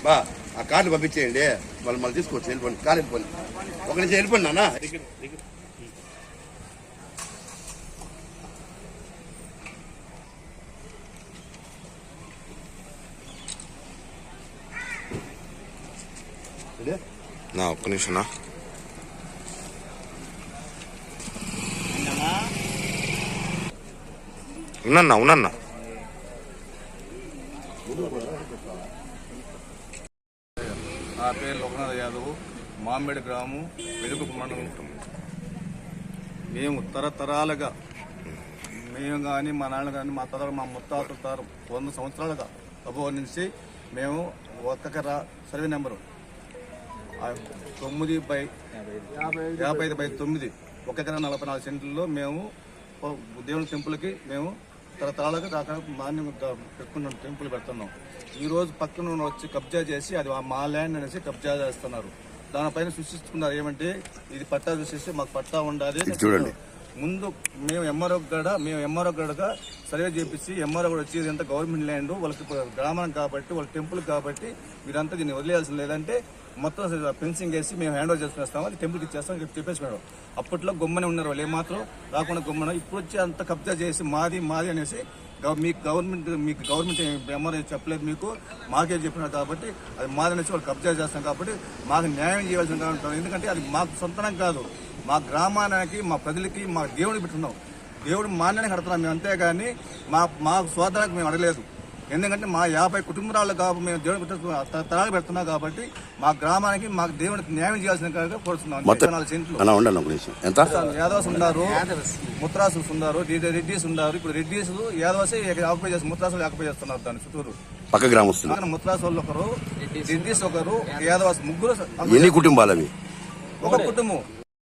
బా ఆ కార్డు పంపించేయండి, వాళ్ళు మళ్ళీ తీసుకోవచ్చు. వెళ్ళిపోండి, కారు వెళ్ళిపోండి. ఒక నిమిషం వెళ్ళిపోండి నాన్న. ఒక్క నిమిషం ఉన్నా. నా పేరు లోకనాథ్ యాదవ్, మామిడి గ్రామం, వెలుగు మండలం. మేము తరతరాలుగా మేము కానీ మా నాన్న కానీ మా తరం మా ముత్తాతల తరం 100 సంవత్సరాలుగా అభోవ నుంచి మేము ఒక్కొక్క సర్వే నెంబరు 9/55/9 1 సెంట్లలో మేము దేవుని టెంపుల్కి మేము తరతరాలుగా అక్కడ మాన్యం పెట్టుకున్నాం, టెంపుల్ పెడుతున్నాం. ఈరోజు పక్కన వచ్చి కబ్జా చేసి అది మా ల్యాండ్ అనేసి కబ్జా చేస్తున్నారు. దానిపైన సృష్టిస్తున్నారు ఏమంటే ఇది పట్టా చూసేసి మాకు పట్టా ఉండాలి. చూడండి, ముందు మేము ఎంఆర్ఓ గడగా సర్వే చేపించి ఎంఆర్ఓ కూడా వచ్చి ఇదంతా గవర్నమెంట్ ల్యాండ్, వాళ్ళకి గ్రామం కాబట్టి వాళ్ళ టెంపుల్ కాబట్టి మీరంతా దీన్ని వదిలేయాల్సిన లేదంటే మొత్తం ఫెన్సింగ్ వేసి మేము హ్యాండ్ ఓవర్ చేసుకునేస్తాం, అది టెంపుల్కి ఇచ్చేస్తాం చెప్పేసి మేడం. అప్పట్లో గొమ్మనే ఉన్నారు వాళ్ళు, ఏమాత్రం రాకుండా గొమ్మన. ఇప్పుడు వచ్చి అంత కబ్జా చేసి మాది అనేసి మీకు గవర్నమెంట్ ఎంఆర్ఓ చెప్పలేదు, మీకు మాకే చెప్పినారు కాబట్టి అది మాది అనేసి వాళ్ళు కబ్జా చేస్తాం కాబట్టి మాకు న్యాయం చేయాల్సిందిగా ఉంటాం. ఎందుకంటే అది మాకు సొంతనం కాదు, మా గ్రామానికి మా ప్రజలకి మా దేవుడికి పెట్టున్నాం, దేవుడు మాన్యాన్ని కడుతున్నాం మేము, అంతేగాని మా స్వార్థానికి మేము అడగలేదు. ఎందుకంటే మా 50 కుటుంబాలు కాబట్టి మేము దేవుడికి తరాలు పెడుతున్నాం కాబట్టి మా గ్రామానికి మాకు దేవుడికి న్యాయం చేయాల్సిన కోరుతున్నాం. 4 సెంట్లు యాదవ్స్ ఉన్నారు, ముత్రాసులు ఉన్నారు, రెడ్డీస్ ఉన్నారు. ఇప్పుడు రెడ్డీస్ యాదవ్స్ ఆక్యుపై చేస్తారు, ముత్రాసులు ఆక్యుపై చేస్తున్నారు దాని చుట్టూరు. పక్క గ్రామస్తులు ముత్రాసు వాళ్ళు ఒకరు, రెడ్డీస్ ఒకరు, యాదవ్స్ ముగ్గురు. ఎన్ని కుటుంబాలు అవి? ఒక కుటుంబం.